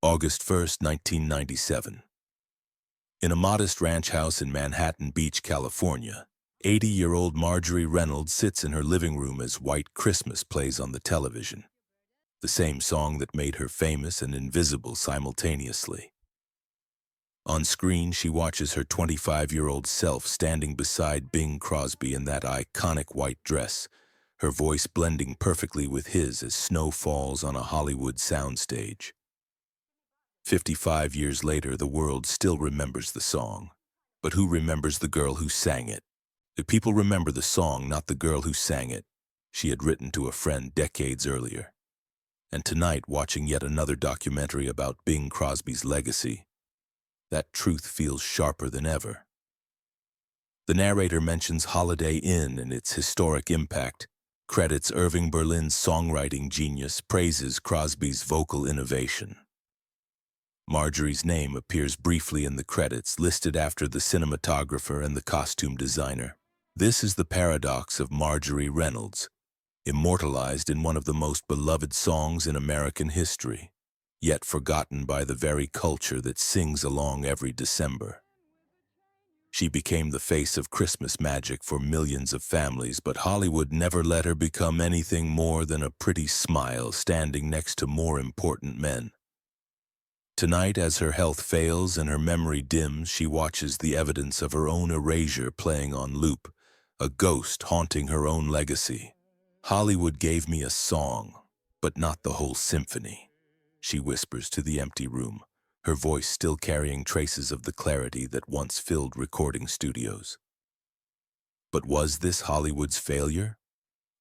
August 1st, 1997. In a modest ranch house in Manhattan Beach, California, 80-year-old Marjorie Reynolds sits in her living room as White Christmas plays on the television, the same song that made her famous and invisible simultaneously. On screen, she watches her 25-year-old self standing beside Bing Crosby in that iconic white dress, her voice blending perfectly with his as snow falls on a Hollywood soundstage. 55 years later, the world still remembers the song. But who remembers the girl who sang it? The people remember the song, not the girl who sang it, she had written to a friend decades earlier. And tonight, watching yet another documentary about Bing Crosby's legacy, that truth feels sharper than ever. The narrator mentions Holiday Inn and its historic impact, credits Irving Berlin's songwriting genius, praises Crosby's vocal innovation. Marjorie's name appears briefly in the credits, listed after the cinematographer and the costume designer. This is the paradox of Marjorie Reynolds, immortalized in one of the most beloved songs in American history, yet forgotten by the very culture that sings along every December. She became the face of Christmas magic for millions of families, but Hollywood never let her become anything more than a pretty smile standing next to more important men. Tonight, as her health fails and her memory dims, she watches the evidence of her own erasure playing on loop, a ghost haunting her own legacy. Hollywood gave me a song, but not the whole symphony, she whispers to the empty room, her voice still carrying traces of the clarity that once filled recording studios. But was this Hollywood's failure?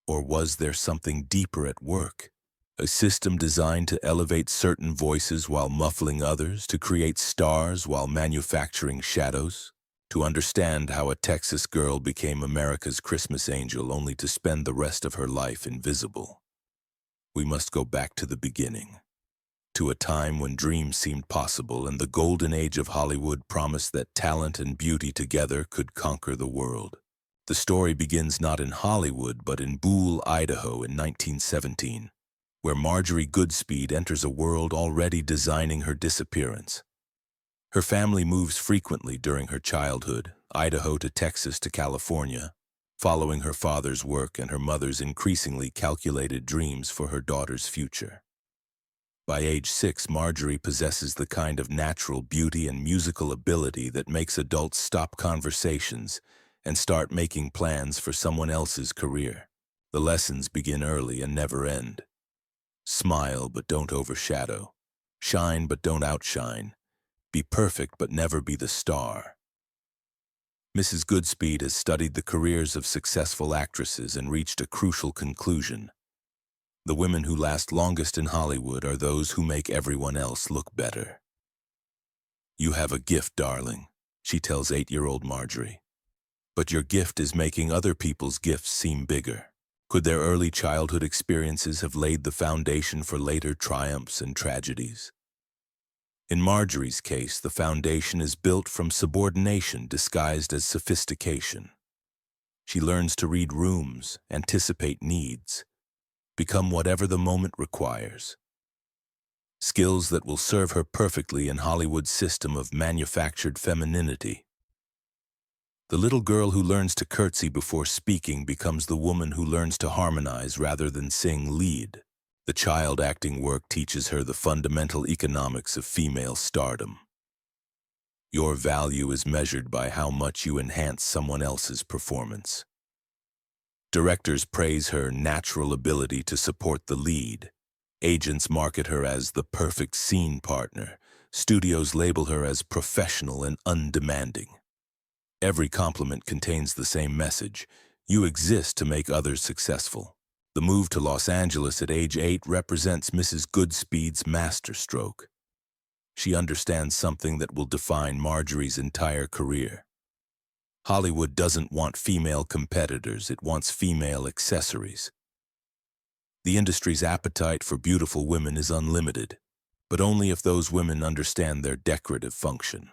Or was there something deeper at work? A system designed to elevate certain voices while muffling others, to create stars while manufacturing shadows, to understand how a Texas girl became America's Christmas angel only to spend the rest of her life invisible. We must go back to the beginning, to a time when dreams seemed possible and the golden age of Hollywood promised that talent and beauty together could conquer the world. The story begins not in Hollywood but in Boole, Idaho in 1917. Where Marjorie Goodspeed enters a world already designing her disappearance. Her family moves frequently during her childhood, Idaho to Texas to California, following her father's work and her mother's increasingly calculated dreams for her daughter's future. By age 6, Marjorie possesses the kind of natural beauty and musical ability that makes adults stop conversations and start making plans for someone else's career. The lessons begin early and never end. Smile, but don't overshadow. Shine, but don't outshine. Be perfect, but never be the star. Mrs. Goodspeed has studied the careers of successful actresses and reached a crucial conclusion. The women who last longest in Hollywood are those who make everyone else look better. You have a gift, darling, she tells 8-year-old Marjorie. But your gift is making other people's gifts seem bigger. Could their early childhood experiences have laid the foundation for later triumphs and tragedies? In Marjorie's case, the foundation is built from subordination disguised as sophistication. She learns to read rooms, anticipate needs, become whatever the moment requires. Skills that will serve her perfectly in Hollywood's system of manufactured femininity. The little girl who learns to curtsy before speaking becomes the woman who learns to harmonize rather than sing lead. The child acting work teaches her the fundamental economics of female stardom. Your value is measured by how much you enhance someone else's performance. Directors praise her natural ability to support the lead. Agents market her as the perfect scene partner. Studios label her as professional and undemanding. Every compliment contains the same message. You exist to make others successful. The move to Los Angeles at age 8 represents Mrs. Goodspeed's masterstroke. She understands something that will define Marjorie's entire career. Hollywood doesn't want female competitors, it wants female accessories. The industry's appetite for beautiful women is unlimited, but only if those women understand their decorative function.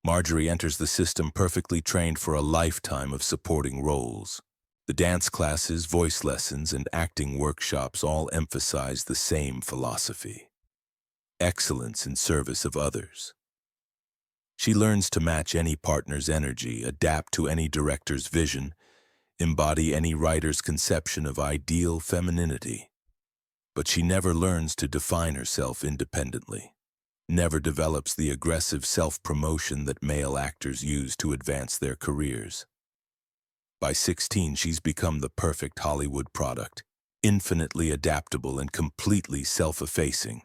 Marjorie enters the system perfectly trained for a lifetime of supporting roles. The dance classes, voice lessons, and acting workshops all emphasize the same philosophy. excellence in service of others. She learns to match any partner's energy, adapt to any director's vision, embody any writer's conception of ideal femininity. But she never learns to define herself independently, never develops the aggressive self-promotion that male actors use to advance their careers. By 16, she's become the perfect Hollywood product, infinitely adaptable and completely self-effacing.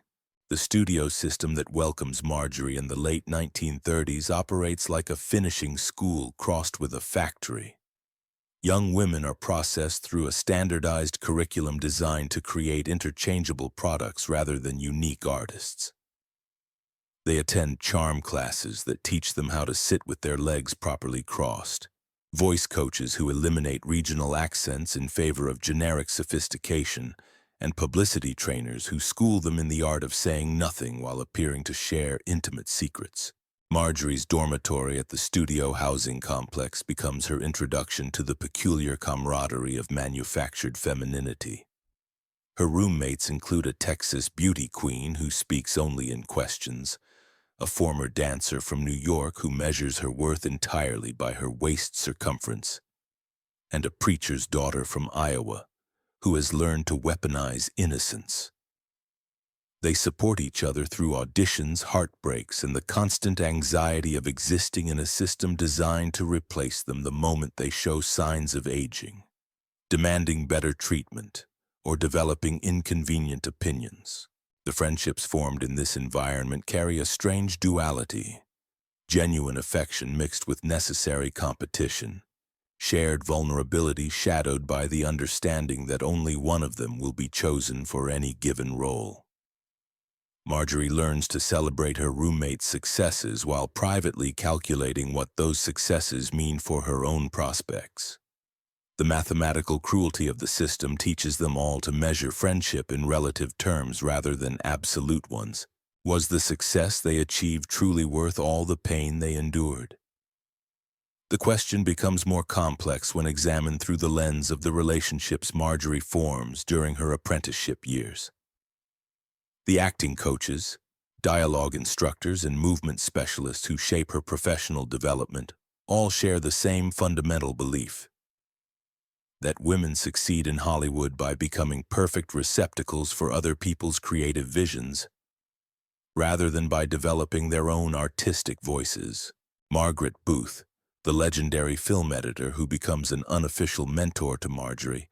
The studio system that welcomes Marjorie in the late 1930s operates like a finishing school crossed with a factory. Young women are processed through a standardized curriculum designed to create interchangeable products rather than unique artists. They attend charm classes that teach them how to sit with their legs properly crossed, voice coaches who eliminate regional accents in favor of generic sophistication, and publicity trainers who school them in the art of saying nothing while appearing to share intimate secrets. Marjorie's dormitory at the studio housing complex becomes her introduction to the peculiar camaraderie of manufactured femininity. Her roommates include a Texas beauty queen who speaks only in questions, a former dancer from New York who measures her worth entirely by her waist circumference, and a preacher's daughter from Iowa who has learned to weaponize innocence. They support each other through auditions, heartbreaks, and the constant anxiety of existing in a system designed to replace them the moment they show signs of aging, demanding better treatment, or developing inconvenient opinions. The friendships formed in this environment carry a strange duality, genuine affection mixed with necessary competition, shared vulnerability shadowed by the understanding that only one of them will be chosen for any given role. Marjorie learns to celebrate her roommate's successes while privately calculating what those successes mean for her own prospects. The mathematical cruelty of the system teaches them all to measure friendship in relative terms rather than absolute ones. Was the success they achieved truly worth all the pain they endured? The question becomes more complex when examined through the lens of the relationships Marjorie forms during her apprenticeship years. The acting coaches, dialogue instructors, and movement specialists who shape her professional development all share the same fundamental belief: that women succeed in Hollywood by becoming perfect receptacles for other people's creative visions, rather than by developing their own artistic voices. Margaret Booth, the legendary film editor who becomes an unofficial mentor to Marjorie,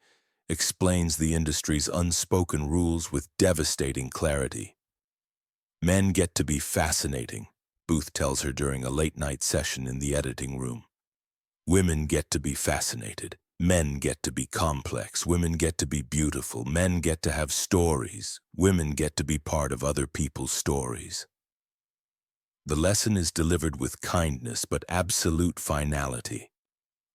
explains the industry's unspoken rules with devastating clarity. Men get to be fascinating, Booth tells her during a late-night session in the editing room. Women get to be fascinated. Men get to be complex. Women get to be beautiful. Men get to have stories. Women get to be part of other people's stories. The lesson is delivered with kindness but absolute finality.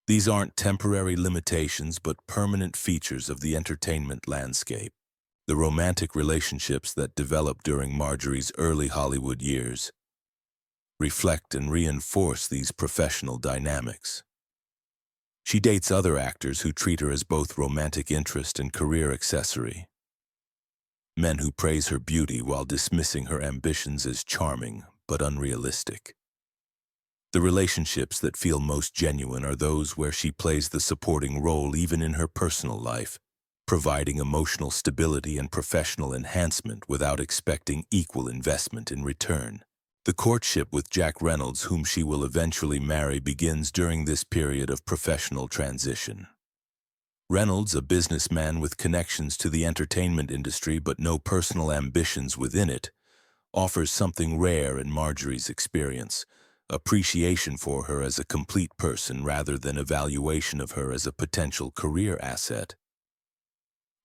These aren't temporary limitations but permanent features of the entertainment landscape. The romantic relationships that develop during Marjorie's early Hollywood years reflect and reinforce these professional dynamics. She dates other actors who treat her as both romantic interest and career accessory. Men who praise her beauty while dismissing her ambitions as charming but unrealistic. The relationships that feel most genuine are those where she plays the supporting role even in her personal life, providing emotional stability and professional enhancement without expecting equal investment in return. The courtship with Jack Reynolds, whom she will eventually marry, begins during this period of professional transition. Reynolds, a businessman with connections to the entertainment industry but no personal ambitions within it, offers something rare in Marjorie's experience: appreciation for her as a complete person rather than evaluation of her as a potential career asset.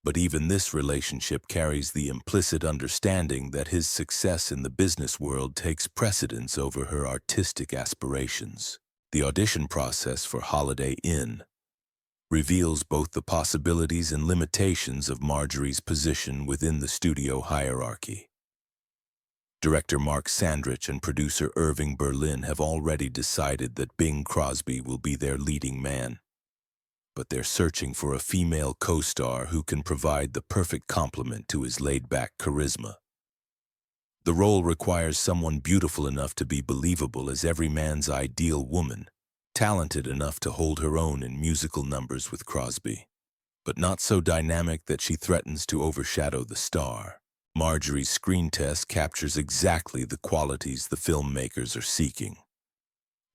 But even this relationship carries the implicit understanding that his success in the business world takes precedence over her artistic aspirations. The audition process for Holiday Inn reveals both the possibilities and limitations of Marjorie's position within the studio hierarchy. Director Mark Sandrich and producer Irving Berlin have already decided that Bing Crosby will be their leading man, but they're searching for a female co-star who can provide the perfect complement to his laid-back charisma. The role requires someone beautiful enough to be believable as every man's ideal woman, talented enough to hold her own in musical numbers with Crosby, but not so dynamic that she threatens to overshadow the star. Marjorie's screen test captures exactly the qualities the filmmakers are seeking.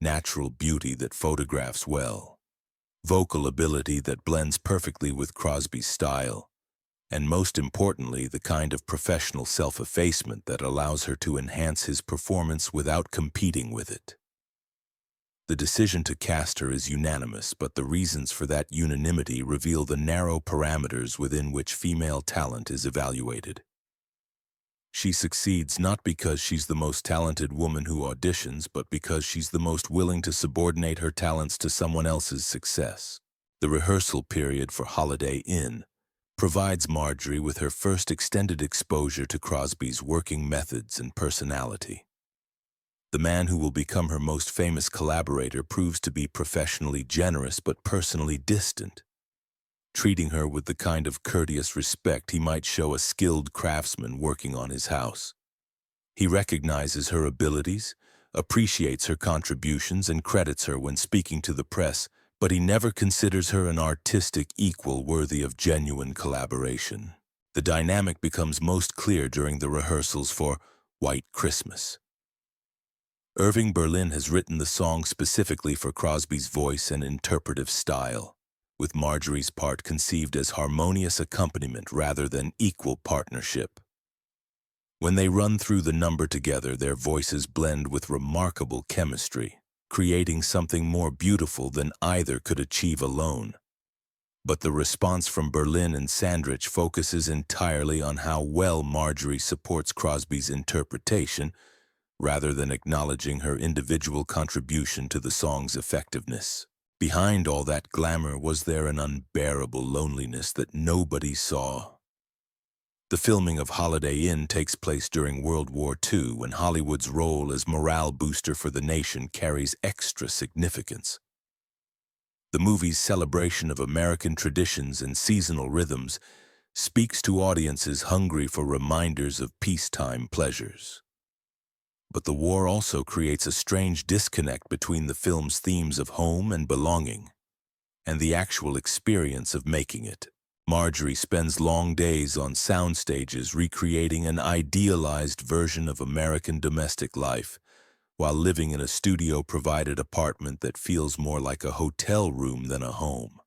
Natural beauty that photographs well, vocal ability that blends perfectly with Crosby's style, and most importantly, the kind of professional self-effacement that allows her to enhance his performance without competing with it. The decision to cast her is unanimous, but the reasons for that unanimity reveal the narrow parameters within which female talent is evaluated. She succeeds not because she's the most talented woman who auditions, but because she's the most willing to subordinate her talents to someone else's success. The rehearsal period for Holiday Inn provides Marjorie with her first extended exposure to Crosby's working methods and personality. The man who will become her most famous collaborator proves to be professionally generous but personally distant, treating her with the kind of courteous respect he might show a skilled craftsman working on his house. He recognizes her abilities, appreciates her contributions, and credits her when speaking to the press, but he never considers her an artistic equal worthy of genuine collaboration. The dynamic becomes most clear during the rehearsals for White Christmas. Irving Berlin has written the song specifically for Crosby's voice and interpretive style, with Marjorie's part conceived as harmonious accompaniment rather than equal partnership. When they run through the number together, their voices blend with remarkable chemistry, creating something more beautiful than either could achieve alone. But the response from Berlin and Sandrich focuses entirely on how well Marjorie supports Crosby's interpretation, rather than acknowledging her individual contribution to the song's effectiveness. Behind all that glamour was there an unbearable loneliness that nobody saw. The filming of Holiday Inn takes place during World War II, when Hollywood's role as morale booster for the nation carries extra significance. The movie's celebration of American traditions and seasonal rhythms speaks to audiences hungry for reminders of peacetime pleasures. But the war also creates a strange disconnect between the film's themes of home and belonging, and the actual experience of making it. Marjorie spends long days on sound stages recreating an idealized version of American domestic life, while living in a studio-provided apartment that feels more like a hotel room than a home.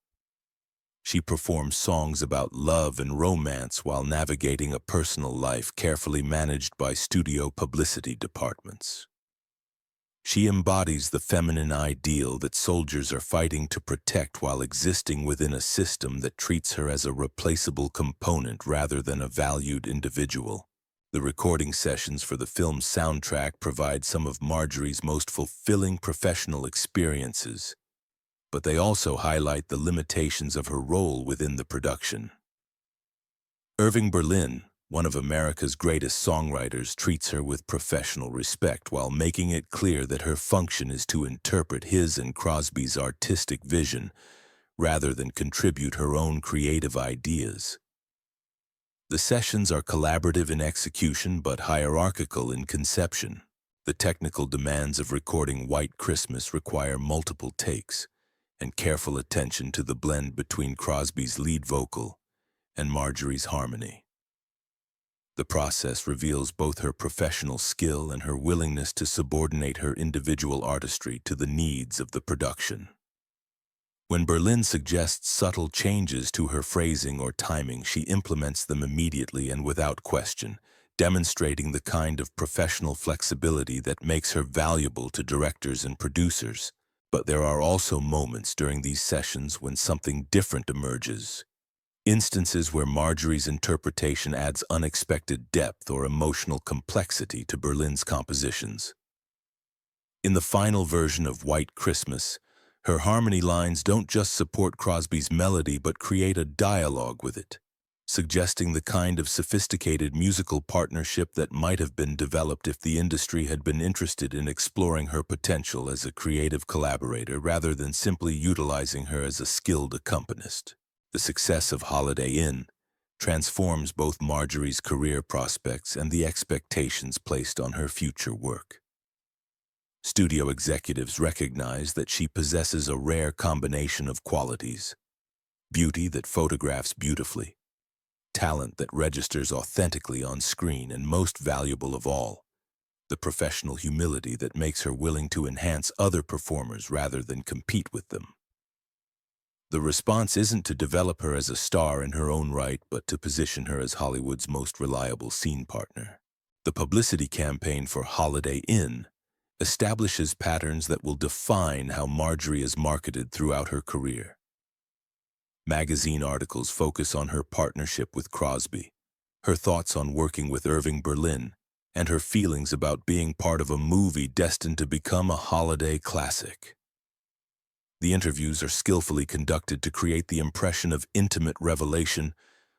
She performs songs about love and romance while navigating a personal life carefully managed by studio publicity departments. She embodies the feminine ideal that soldiers are fighting to protect while existing within a system that treats her as a replaceable component rather than a valued individual. The recording sessions for the film's soundtrack provide some of Marjorie's most fulfilling professional experiences, but they also highlight the limitations of her role within the production. Irving Berlin, one of America's greatest songwriters, treats her with professional respect while making it clear that her function is to interpret his and Crosby's artistic vision rather than contribute her own creative ideas. The sessions are collaborative in execution but hierarchical in conception. The technical demands of recording White Christmas require multiple takes and careful attention to the blend between Crosby's lead vocal and Marjorie's harmony. The process reveals both her professional skill and her willingness to subordinate her individual artistry to the needs of the production. When Berlin suggests subtle changes to her phrasing or timing, she implements them immediately and without question, demonstrating the kind of professional flexibility that makes her valuable to directors and producers. But there are also moments during these sessions when something different emerges. Instances where Marjorie's interpretation adds unexpected depth or emotional complexity to Berlin's compositions. In the final version of White Christmas, her harmony lines don't just support Crosby's melody but create a dialogue with it, suggesting the kind of sophisticated musical partnership that might have been developed if the industry had been interested in exploring her potential as a creative collaborator rather than simply utilizing her as a skilled accompanist. The success of Holiday Inn transforms both Marjorie's career prospects and the expectations placed on her future work. Studio executives recognize that she possesses a rare combination of qualities: beauty that photographs beautifully, talent that registers authentically on screen, and most valuable of all, the professional humility that makes her willing to enhance other performers rather than compete with them. The response isn't to develop her as a star in her own right, but to position her as Hollywood's most reliable scene partner. The publicity campaign for Holiday Inn establishes patterns that will define how Marjorie is marketed throughout her career. Magazine articles focus on her partnership with Crosby, her thoughts on working with Irving Berlin, and her feelings about being part of a movie destined to become a holiday classic. The interviews are skillfully conducted to create the impression of intimate revelation,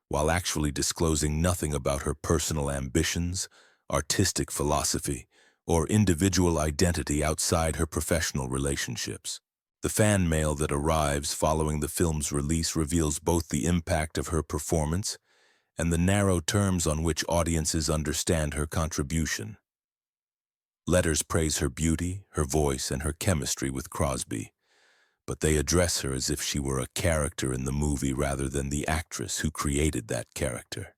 while actually disclosing nothing about her personal ambitions, artistic philosophy, or individual identity outside her professional relationships. The fan mail that arrives following the film's release reveals both the impact of her performance and the narrow terms on which audiences understand her contribution. Letters praise her beauty, her voice, and her chemistry with Crosby, but they address her as if she were a character in the movie rather than the actress who created that character.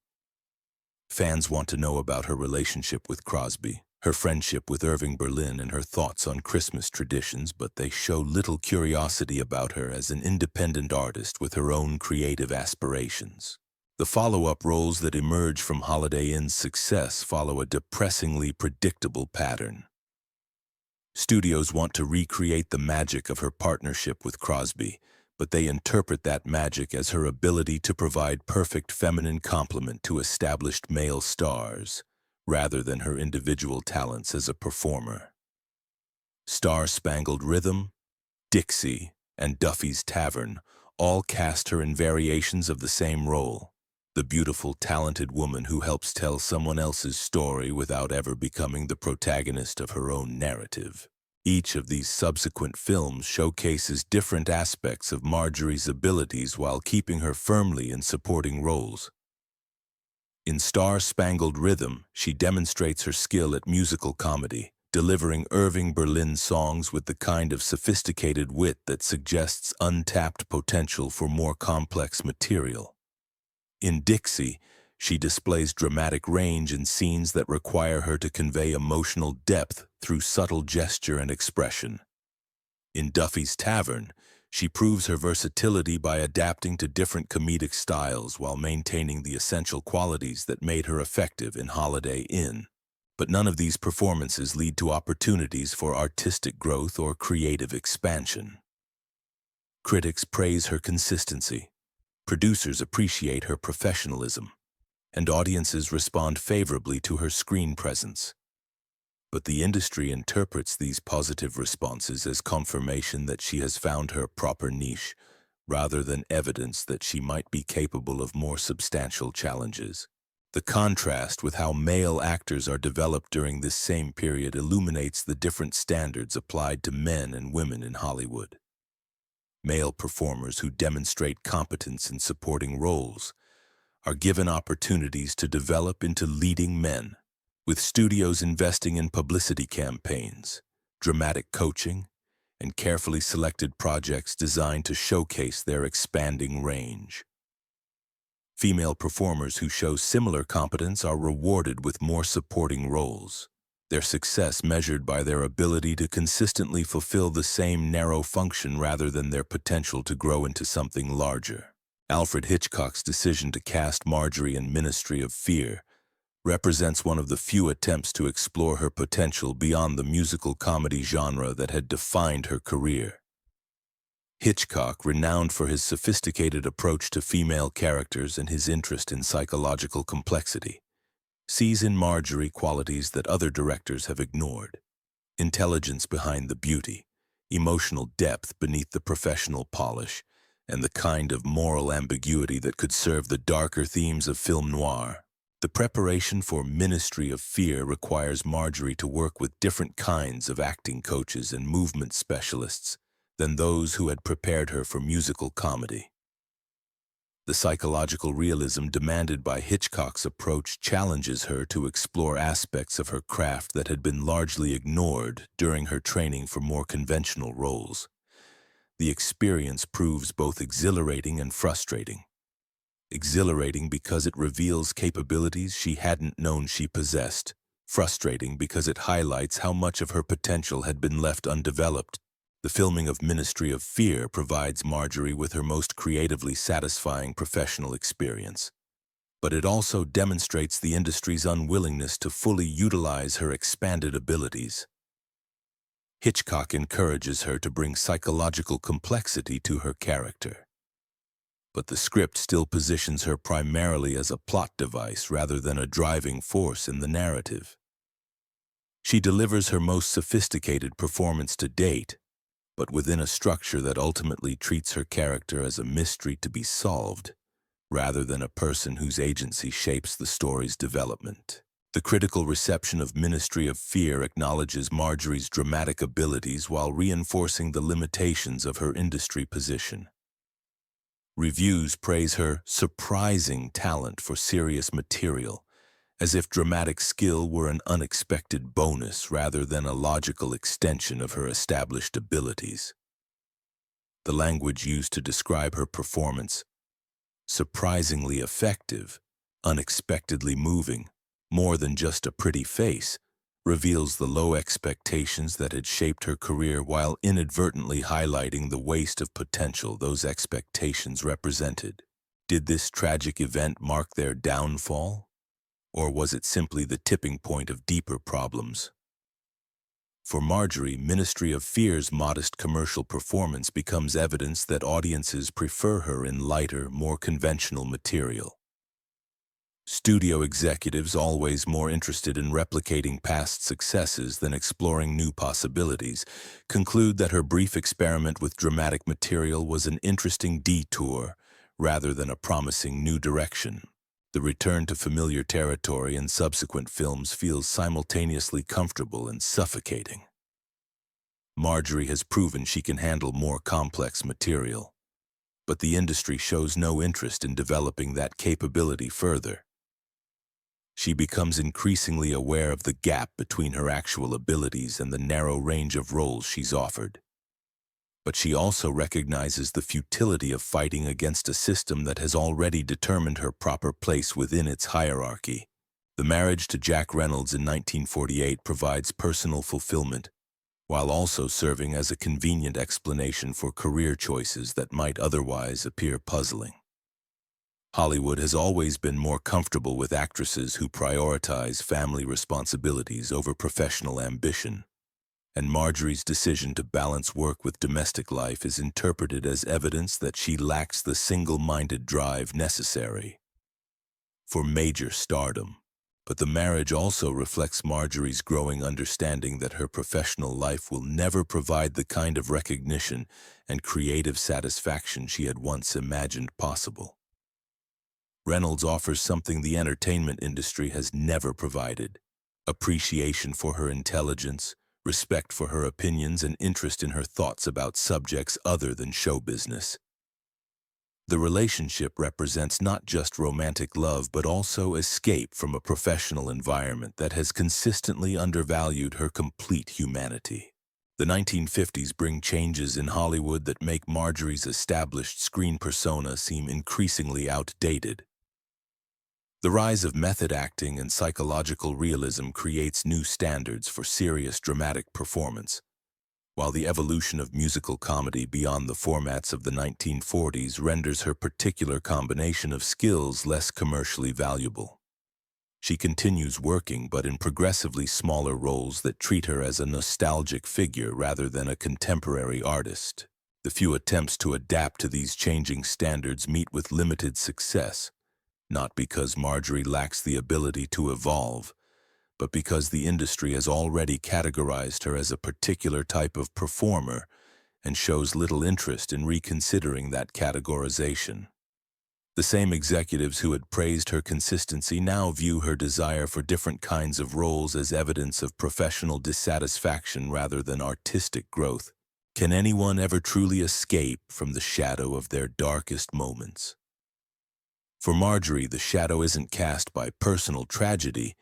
Fans want to know about her relationship with Crosby, her friendship with Irving Berlin, and her thoughts on Christmas traditions, but they show little curiosity about her as an independent artist with her own creative aspirations. The follow-up roles that emerge from Holiday Inn's success follow a depressingly predictable pattern. Studios want to recreate the magic of her partnership with Crosby, but they interpret that magic as her ability to provide perfect feminine complement to established male stars, rather than her individual talents as a performer. Star-Spangled Rhythm, Dixie, and Duffy's Tavern all cast her in variations of the same role: the beautiful, talented woman who helps tell someone else's story without ever becoming the protagonist of her own narrative. Each of these subsequent films showcases different aspects of Marjorie's abilities while keeping her firmly in supporting roles. In Star-Spangled Rhythm, she demonstrates her skill at musical comedy, delivering Irving Berlin songs with the kind of sophisticated wit that suggests untapped potential for more complex material. In Dixie, she displays dramatic range in scenes that require her to convey emotional depth through subtle gesture and expression. In Duffy's Tavern, she proves her versatility by adapting to different comedic styles while maintaining the essential qualities that made her effective in Holiday Inn. But none of these performances lead to opportunities for artistic growth or creative expansion. Critics praise her consistency, producers appreciate her professionalism, and audiences respond favorably to her screen presence. But the industry interprets these positive responses as confirmation that she has found her proper niche, rather than evidence that she might be capable of more substantial challenges. The contrast with how male actors are developed during this same period illuminates the different standards applied to men and women in Hollywood. Male performers who demonstrate competence in supporting roles are given opportunities to develop into leading men, with studios investing in publicity campaigns, dramatic coaching, and carefully selected projects designed to showcase their expanding range. Female performers who show similar competence are rewarded with more supporting roles, their success measured by their ability to consistently fulfill the same narrow function rather than their potential to grow into something larger. Alfred Hitchcock's decision to cast Marjorie in Ministry of Fear represents one of the few attempts to explore her potential beyond the musical comedy genre that had defined her career. Hitchcock, renowned for his sophisticated approach to female characters and his interest in psychological complexity, sees in Marjorie qualities that other directors have ignored: intelligence behind the beauty, emotional depth beneath the professional polish, and the kind of moral ambiguity that could serve the darker themes of film noir. The preparation for Ministry of Fear requires Marjorie to work with different kinds of acting coaches and movement specialists than those who had prepared her for musical comedy. The psychological realism demanded by Hitchcock's approach challenges her to explore aspects of her craft that had been largely ignored during her training for more conventional roles. The experience proves both exhilarating and frustrating. Exhilarating because it reveals capabilities she hadn't known she possessed. Frustrating because it highlights how much of her potential had been left undeveloped. The filming of Ministry of Fear provides Marjorie with her most creatively satisfying professional experience. But it also demonstrates the industry's unwillingness to fully utilize her expanded abilities. Hitchcock encourages her to bring psychological complexity to her character. But the script still positions her primarily as a plot device rather than a driving force in the narrative. She delivers her most sophisticated performance to date, but within a structure that ultimately treats her character as a mystery to be solved, rather than a person whose agency shapes the story's development. The critical reception of Ministry of Fear acknowledges Marjorie's dramatic abilities while reinforcing the limitations of her industry position. Reviews praise her surprising talent for serious material, as if dramatic skill were an unexpected bonus rather than a logical extension of her established abilities. The language used to describe her performance, surprisingly effective, unexpectedly moving, more than just a pretty face, reveals the low expectations that had shaped her career while inadvertently highlighting the waste of potential those expectations represented. Did this tragic event mark their downfall? Or was it simply the tipping point of deeper problems? For Marjorie, Ministry of Fear's modest commercial performance becomes evidence that audiences prefer her in lighter, more conventional material. Studio executives, always more interested in replicating past successes than exploring new possibilities, conclude that her brief experiment with dramatic material was an interesting detour rather than a promising new direction. The return to familiar territory in subsequent films feels simultaneously comfortable and suffocating. Marjorie has proven she can handle more complex material, but the industry shows no interest in developing that capability further. She becomes increasingly aware of the gap between her actual abilities and the narrow range of roles she's offered. But she also recognizes the futility of fighting against a system that has already determined her proper place within its hierarchy. The marriage to Jack Reynolds in 1948 provides personal fulfillment, while also serving as a convenient explanation for career choices that might otherwise appear puzzling. Hollywood has always been more comfortable with actresses who prioritize family responsibilities over professional ambition, and Marjorie's decision to balance work with domestic life is interpreted as evidence that she lacks the single-minded drive necessary for major stardom. But the marriage also reflects Marjorie's growing understanding that her professional life will never provide the kind of recognition and creative satisfaction she had once imagined possible. Reynolds offers something the entertainment industry has never provided: appreciation for her intelligence, respect for her opinions, and interest in her thoughts about subjects other than show business. The relationship represents not just romantic love but also escape from a professional environment that has consistently undervalued her complete humanity. The 1950s bring changes in Hollywood that make Marjorie's established screen persona seem increasingly outdated. The rise of method acting and psychological realism creates new standards for serious dramatic performance, while the evolution of musical comedy beyond the formats of the 1940s renders her particular combination of skills less commercially valuable. She continues working, but in progressively smaller roles that treat her as a nostalgic figure rather than a contemporary artist. The few attempts to adapt to these changing standards meet with limited success, not because Marjorie lacks the ability to evolve, but because the industry has already categorized her as a particular type of performer and shows little interest in reconsidering that categorization. The same executives who had praised her consistency now view her desire for different kinds of roles as evidence of professional dissatisfaction rather than artistic growth. Can anyone ever truly escape from the shadow of their darkest moments? For Marjorie, the shadow isn't cast by personal tragedy,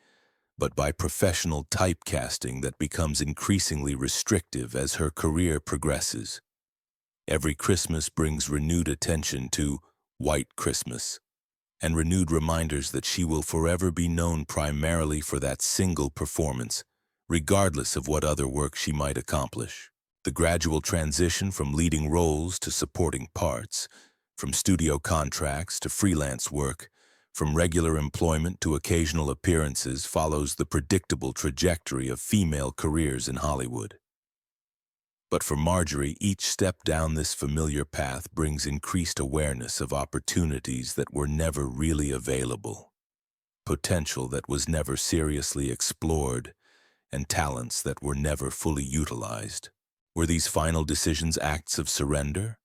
but by professional typecasting that becomes increasingly restrictive as her career progresses. Every Christmas brings renewed attention to White Christmas, and renewed reminders that she will forever be known primarily for that single performance, regardless of what other work she might accomplish. The gradual transition from leading roles to supporting parts, from studio contracts to freelance work, from regular employment to occasional appearances follows the predictable trajectory of female careers in Hollywood. But for Marjorie, each step down this familiar path brings increased awareness of opportunities that were never really available, potential that was never seriously explored, and talents that were never fully utilized. Were these final decisions acts of surrender,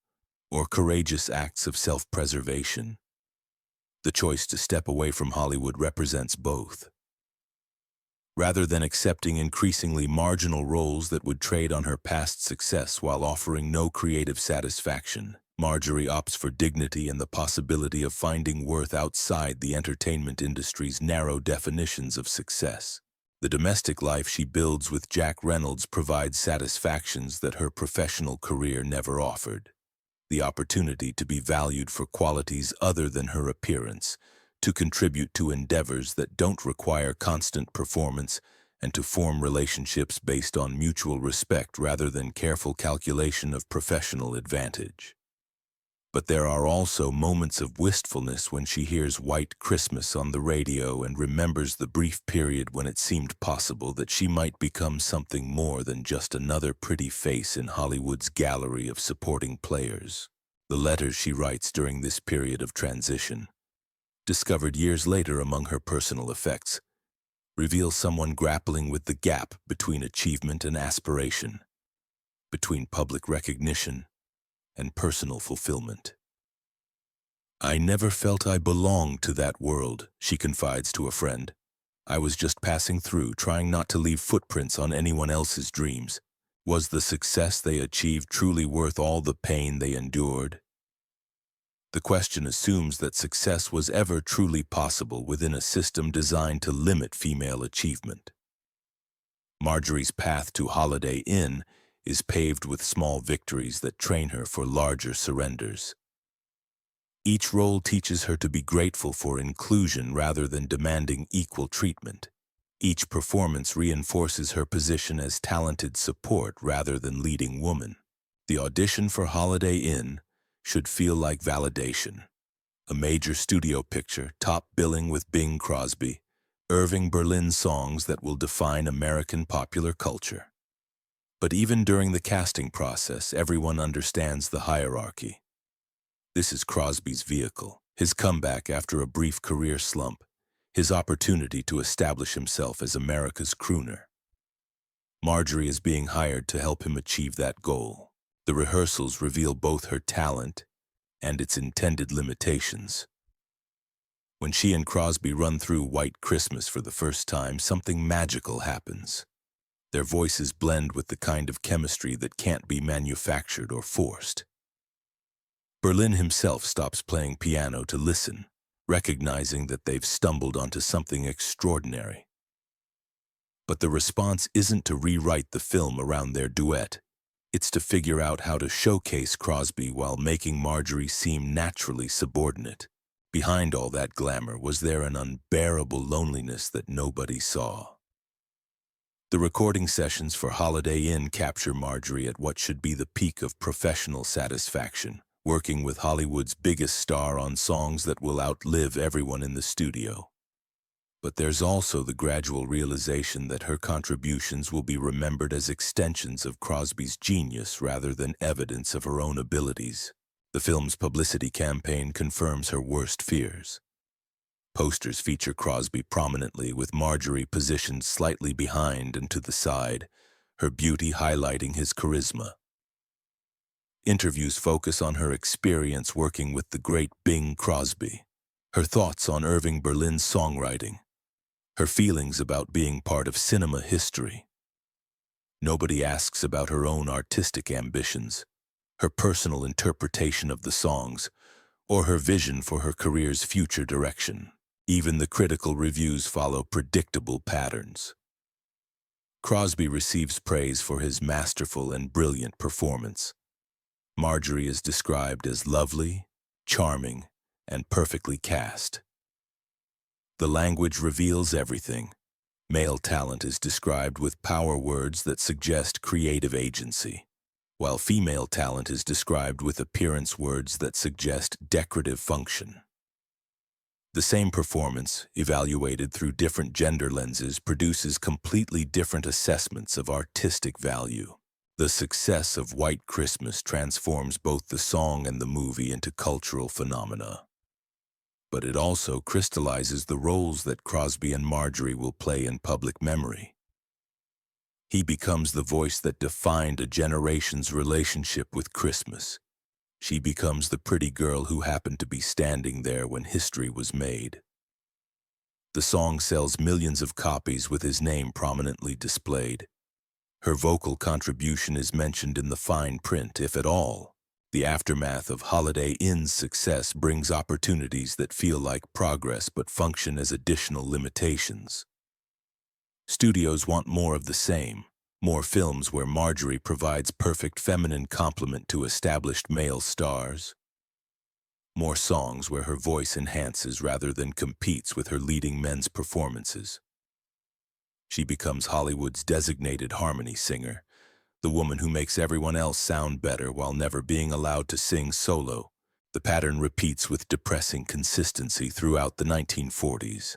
or courageous acts of self-preservation? The choice to step away from Hollywood represents both. Rather than accepting increasingly marginal roles that would trade on her past success while offering no creative satisfaction, Marjorie opts for dignity and the possibility of finding worth outside the entertainment industry's narrow definitions of success. The domestic life she builds with Jack Reynolds provides satisfactions that her professional career never offered. The opportunity to be valued for qualities other than her appearance, to contribute to endeavors that don't require constant performance, and to form relationships based on mutual respect rather than careful calculation of professional advantage. But there are also moments of wistfulness when she hears White Christmas on the radio and remembers the brief period when it seemed possible that she might become something more than just another pretty face in Hollywood's gallery of supporting players. The letters she writes during this period of transition, discovered years later among her personal effects, reveal someone grappling with the gap between achievement and aspiration, between public recognition and personal fulfillment. "I never felt I belonged to that world," she confides to a friend. "I was just passing through, trying not to leave footprints on anyone else's dreams. Was the success they achieved truly worth all the pain they endured?" The question assumes that success was ever truly possible within a system designed to limit female achievement. Marjorie's path to Holiday Inn is paved with small victories that train her for larger surrenders. Each role teaches her to be grateful for inclusion rather than demanding equal treatment. Each performance reinforces her position as talented support rather than leading woman. The audition for Holiday Inn should feel like validation. A major studio picture, top billing with Bing Crosby, Irving Berlin songs that will define American popular culture. But even during the casting process, everyone understands the hierarchy. This is Crosby's vehicle, his comeback after a brief career slump, his opportunity to establish himself as America's crooner. Marjorie is being hired to help him achieve that goal. The rehearsals reveal both her talent and its intended limitations. When she and Crosby run through White Christmas for the first time, something magical happens. Their voices blend with the kind of chemistry that can't be manufactured or forced. Berlin himself stops playing piano to listen, recognizing that they've stumbled onto something extraordinary. But the response isn't to rewrite the film around their duet. It's to figure out how to showcase Crosby while making Marjorie seem naturally subordinate. Behind all that glamour, was there an unbearable loneliness that nobody saw? The recording sessions for Holiday Inn capture Marjorie at what should be the peak of professional satisfaction, working with Hollywood's biggest star on songs that will outlive everyone in the studio. But there's also the gradual realization that her contributions will be remembered as extensions of Crosby's genius rather than evidence of her own abilities. The film's publicity campaign confirms her worst fears. Posters feature Crosby prominently, with Marjorie positioned slightly behind and to the side, her beauty highlighting his charisma. Interviews focus on her experience working with the great Bing Crosby, her thoughts on Irving Berlin's songwriting, her feelings about being part of cinema history. Nobody asks about her own artistic ambitions, her personal interpretation of the songs, or her vision for her career's future direction. Even the critical reviews follow predictable patterns. Crosby receives praise for his masterful and brilliant performance. Marjorie is described as lovely, charming, and perfectly cast. The language reveals everything. Male talent is described with power words that suggest creative agency, while female talent is described with appearance words that suggest decorative function. The same performance, evaluated through different gender lenses, produces completely different assessments of artistic value. The success of White Christmas transforms both the song and the movie into cultural phenomena. But it also crystallizes the roles that Crosby and Marjorie will play in public memory. He becomes the voice that defined a generation's relationship with Christmas. She becomes the pretty girl who happened to be standing there when history was made. The song sells millions of copies with his name prominently displayed. Her vocal contribution is mentioned in the fine print, if at all. The aftermath of Holiday Inn's success brings opportunities that feel like progress but function as additional limitations. Studios want more of the same. More films where Marjorie provides perfect feminine complement to established male stars. More songs where her voice enhances rather than competes with her leading men's performances. She becomes Hollywood's designated harmony singer, the woman who makes everyone else sound better while never being allowed to sing solo. The pattern repeats with depressing consistency throughout the 1940s.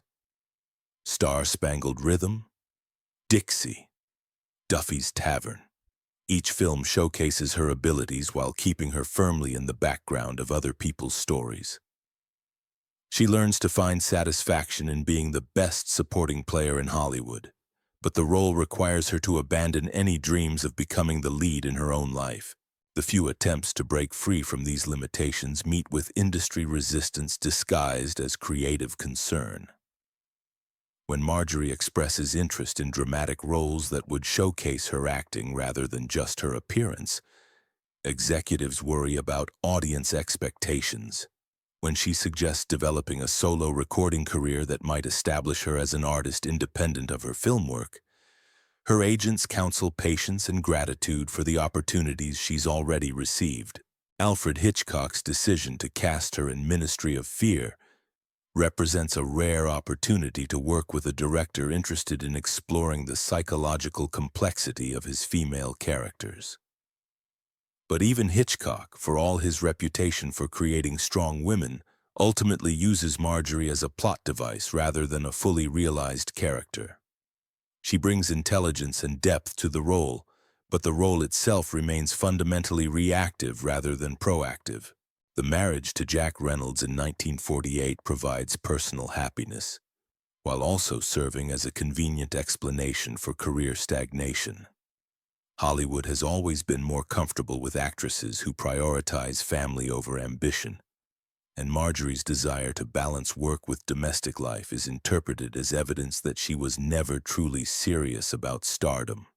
Star-Spangled Rhythm, Dixie, Duffy's Tavern. Each film showcases her abilities while keeping her firmly in the background of other people's stories. She learns to find satisfaction in being the best supporting player in Hollywood, but the role requires her to abandon any dreams of becoming the lead in her own life. The few attempts to break free from these limitations meet with industry resistance disguised as creative concern. When Marjorie expresses interest in dramatic roles that would showcase her acting rather than just her appearance, executives worry about audience expectations. When she suggests developing a solo recording career that might establish her as an artist independent of her film work, her agents counsel patience and gratitude for the opportunities she's already received. Alfred Hitchcock's decision to cast her in Ministry of Fear represents a rare opportunity to work with a director interested in exploring the psychological complexity of his female characters. But even Hitchcock, for all his reputation for creating strong women, ultimately uses Marjorie as a plot device rather than a fully realized character. She brings intelligence and depth to the role, but the role itself remains fundamentally reactive rather than proactive. The marriage to Jack Reynolds in 1948 provides personal happiness, while also serving as a convenient explanation for career stagnation. Hollywood has always been more comfortable with actresses who prioritize family over ambition, and Marjorie's desire to balance work with domestic life is interpreted as evidence that she was never truly serious about stardom.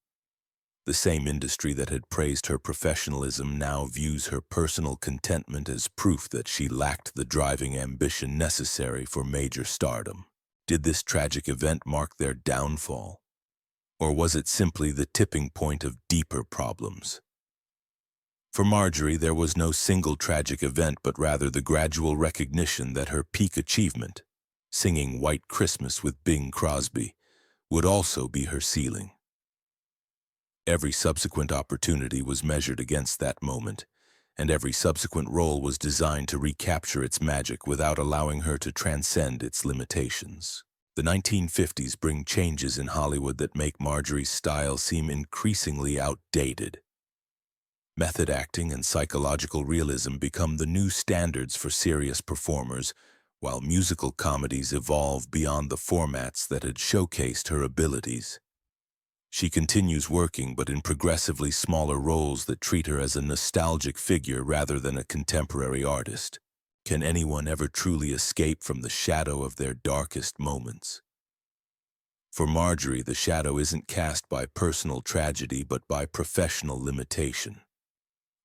The same industry that had praised her professionalism now views her personal contentment as proof that she lacked the driving ambition necessary for major stardom. Did this tragic event mark their downfall? Or was it simply the tipping point of deeper problems? For Marjorie, there was no single tragic event, but rather the gradual recognition that her peak achievement, singing White Christmas with Bing Crosby, would also be her ceiling. Every subsequent opportunity was measured against that moment, and every subsequent role was designed to recapture its magic without allowing her to transcend its limitations. The 1950s bring changes in Hollywood that make Marjorie's style seem increasingly outdated. Method acting and psychological realism become the new standards for serious performers, while musical comedies evolve beyond the formats that had showcased her abilities. She continues working, but in progressively smaller roles that treat her as a nostalgic figure rather than a contemporary artist. Can anyone ever truly escape from the shadow of their darkest moments? For Marjorie, the shadow isn't cast by personal tragedy, but by professional limitation.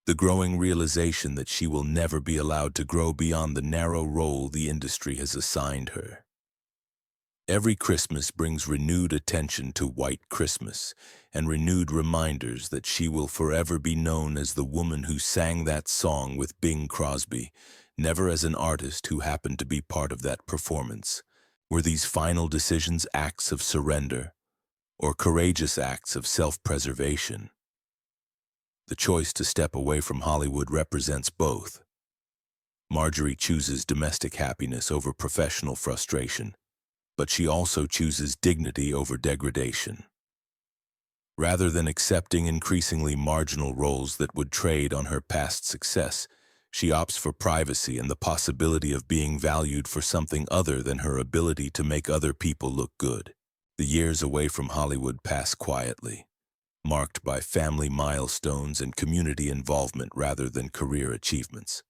the growing realization that she will never be allowed to grow beyond the narrow role the industry has assigned her. Every Christmas brings renewed attention to White Christmas and renewed reminders that she will forever be known as the woman who sang that song with Bing Crosby, never as an artist who happened to be part of that performance. Were these final decisions acts of surrender or courageous acts of self-preservation? The choice to step away from Hollywood represents both. Marjorie chooses domestic happiness over professional frustration, but she also chooses dignity over degradation. Rather than accepting increasingly marginal roles that would trade on her past success, she opts for privacy and the possibility of being valued for something other than her ability to make other people look good. The years away from Hollywood pass quietly, marked by family milestones and community involvement rather than career achievements.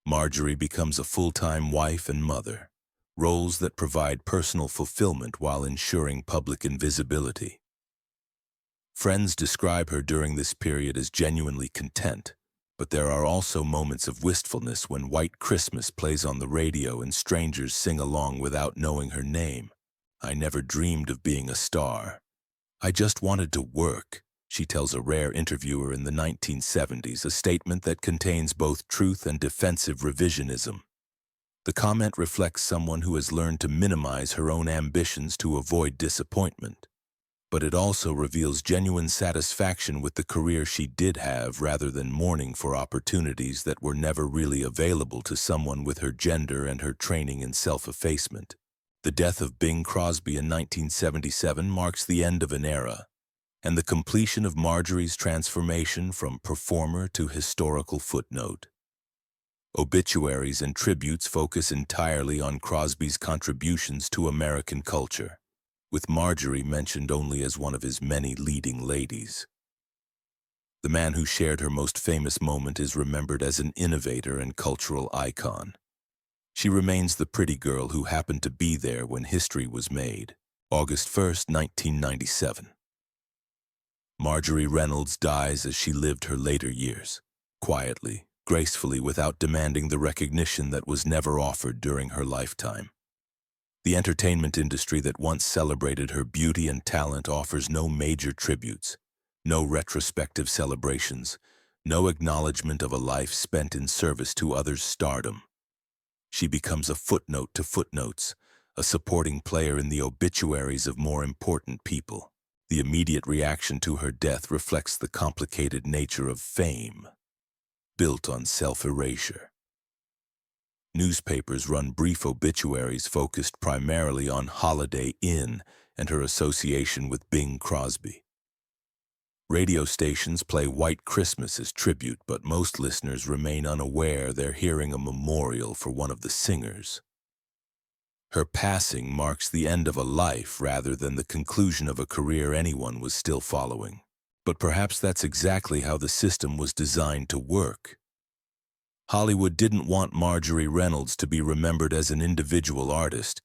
Marjorie becomes a full-time wife and mother, roles that provide personal fulfillment while ensuring public invisibility. Friends describe her during this period as genuinely content, but there are also moments of wistfulness when White Christmas plays on the radio and strangers sing along without knowing her name. "I never dreamed of being a star. I just wanted to work," she tells a rare interviewer in the 1970s, a statement that contains both truth and defensive revisionism. The comment reflects someone who has learned to minimize her own ambitions to avoid disappointment, but it also reveals genuine satisfaction with the career she did have rather than mourning for opportunities that were never really available to someone with her gender and her training in self-effacement. The death of Bing Crosby in 1977 marks the end of an era, and the completion of Marjorie's transformation from performer to historical footnote. Obituaries and tributes focus entirely on Crosby's contributions to American culture, with Marjorie mentioned only as one of his many leading ladies. The man who shared her most famous moment is remembered as an innovator and cultural icon. She remains the pretty girl who happened to be there when history was made. August 1st, 1997. Marjorie Reynolds dies as she lived her later years, quietly, gracefully, without demanding the recognition that was never offered during her lifetime. The entertainment industry that once celebrated her beauty and talent offers no major tributes, no retrospective celebrations, no acknowledgement of a life spent in service to others' stardom. She becomes a footnote to footnotes, a supporting player in the obituaries of more important people. The immediate reaction to her death reflects the complicated nature of fame, built on self-erasure. Newspapers run brief obituaries focused primarily on Holiday Inn and her association with Bing Crosby. Radio stations play White Christmas as tribute, but most listeners remain unaware they're hearing a memorial for one of the singers. Her passing marks the end of a life rather than the conclusion of a career anyone was still following. But perhaps that's exactly how the system was designed to work. Hollywood didn't want Marjorie Reynolds to be remembered as an individual artist.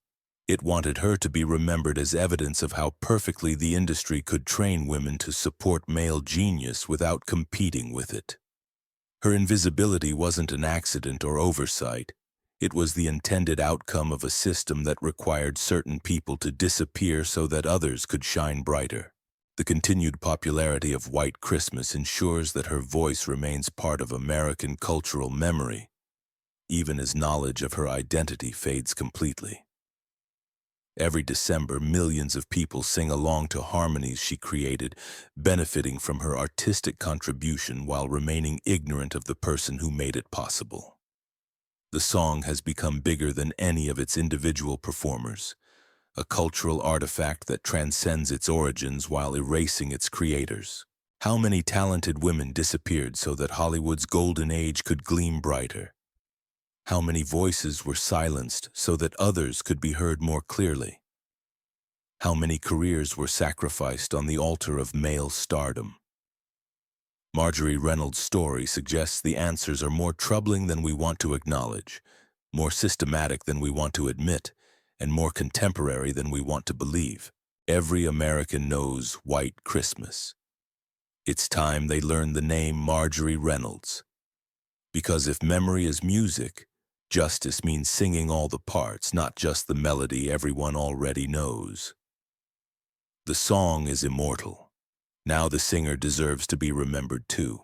It wanted her to be remembered as evidence of how perfectly the industry could train women to support male genius without competing with it. Her invisibility wasn't an accident or oversight. It was the intended outcome of a system that required certain people to disappear so that others could shine brighter. The continued popularity of White Christmas ensures that her voice remains part of American cultural memory, even as knowledge of her identity fades completely. Every December, millions of people sing along to harmonies she created, benefiting from her artistic contribution while remaining ignorant of the person who made it possible. The song has become bigger than any of its individual performers, a cultural artifact that transcends its origins while erasing its creators. How many talented women disappeared so that Hollywood's golden age could gleam brighter? How many voices were silenced so that others could be heard more clearly? How many careers were sacrificed on the altar of male stardom? Marjorie Reynolds' story suggests the answers are more troubling than we want to acknowledge, more systematic than we want to admit, and more contemporary than we want to believe. Every American knows White Christmas. It's time they learned the name Marjorie Reynolds. Because if memory is music, justice means singing all the parts, not just the melody everyone already knows. The song is immortal. Now the singer deserves to be remembered too.